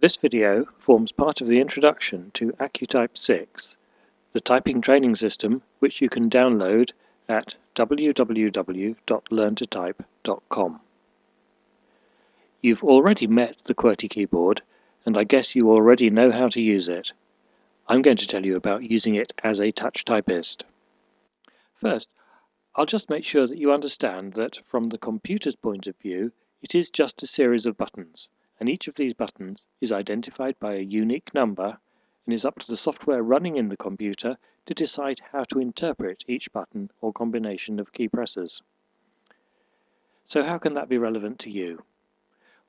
This video forms part of the introduction to AccuType 6, the typing training system which you can download at www.learntotype.com. You've already met the QWERTY keyboard, and I guess you already know how to use it. I'm going to tell you about using it as a touch typist. First, I'll just make sure that you understand that from the computer's point of view, it is just a series of buttons, and each of these buttons is identified by a unique number and is up to the software running in the computer to decide how to interpret each button or combination of key presses. So how can that be relevant to you?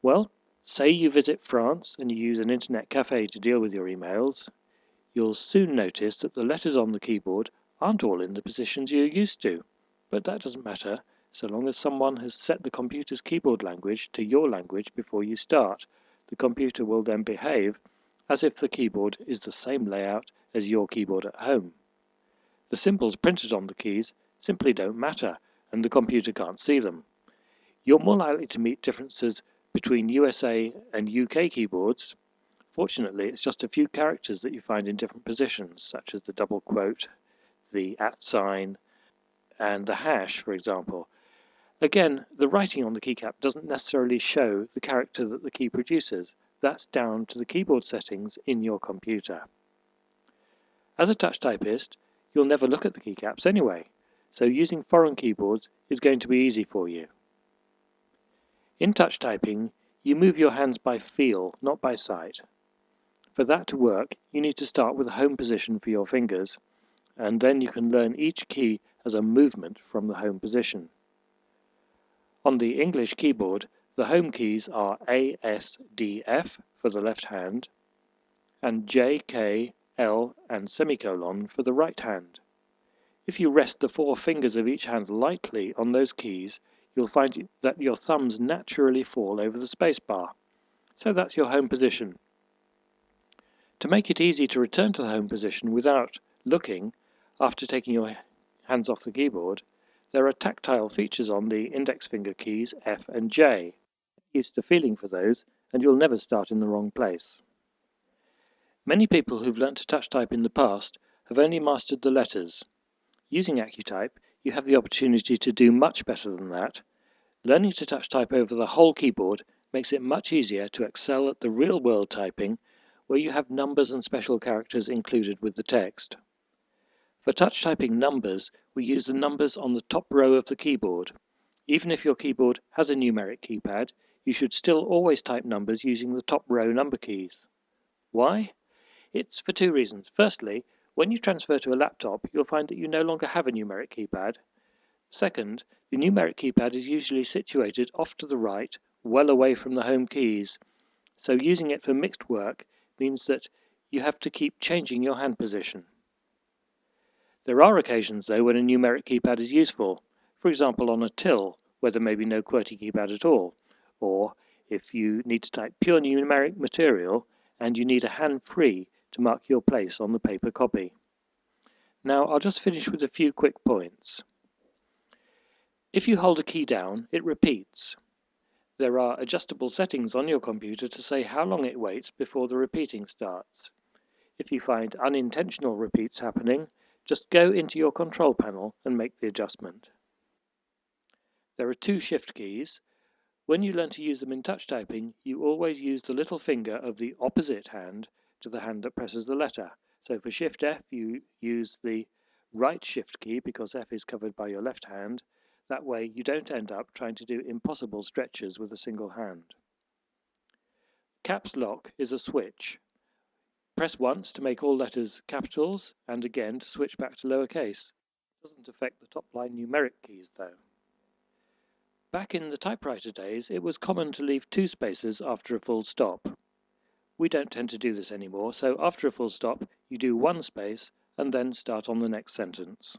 Well, say you visit France and you use an internet cafe to deal with your emails, you'll soon notice that the letters on the keyboard aren't all in the positions you're used to. But that doesn't matter, so long as someone has set the computer's keyboard language to your language before you start. The computer will then behave as if the keyboard is the same layout as your keyboard at home. The symbols printed on the keys simply don't matter, and the computer can't see them. You're more likely to meet differences between USA and UK keyboards. Fortunately, it's just a few characters that you find in different positions, such as the double quote, the @ sign, and the hash, for example. Again, the writing on the keycap doesn't necessarily show the character that the key produces. That's down to the keyboard settings in your computer. As a touch typist, you'll never look at the keycaps anyway, so using foreign keyboards is going to be easy for you. In touch typing, you move your hands by feel, not by sight. For that to work, you need to start with a home position for your fingers, and then you can learn each key as a movement from the home position. On the English keyboard, the home keys are A, S, D, F for the left hand, and J, K, L, and semicolon for the right hand. If you rest the four fingers of each hand lightly on those keys, you'll find that your thumbs naturally fall over the space bar. So that's your home position. To make it easy to return to the home position without looking, after taking your hands off the keyboard, there are tactile features on the index finger keys F and J. Get used to feeling for those, and you'll never start in the wrong place. Many people who've learnt to touch type in the past have only mastered the letters. Using AccuType, you have the opportunity to do much better than that. Learning to touch type over the whole keyboard makes it much easier to excel at the real-world typing, where you have numbers and special characters included with the text. For touch typing numbers, we use the numbers on the top row of the keyboard. Even if your keyboard has a numeric keypad, you should still always type numbers using the top row number keys. Why? It's for two reasons. Firstly, when you transfer to a laptop, you'll find that you no longer have a numeric keypad. Second, the numeric keypad is usually situated off to the right, well away from the home keys. So using it for mixed work means that you have to keep changing your hand position. There are occasions, though, when a numeric keypad is useful, for example on a till, where there may be no QWERTY keypad at all, or if you need to type pure numeric material and you need a hand free to mark your place on the paper copy. Now I'll just finish with a few quick points. If you hold a key down, it repeats. There are adjustable settings on your computer to say how long it waits before the repeating starts. If you find unintentional repeats happening, just go into your control panel and make the adjustment. There are two shift keys. When you learn to use them in touch typing, you always use the little finger of the opposite hand to the hand that presses the letter. So for Shift F, you use the right shift key because F is covered by your left hand. That way you don't end up trying to do impossible stretches with a single hand. Caps Lock is a switch. Press once to make all letters capitals, and again to switch back to lowercase. It doesn't affect the top line numeric keys though. Back in the typewriter days, it was common to leave two spaces after a full stop. We don't tend to do this anymore, so after a full stop, you do one space and then start on the next sentence.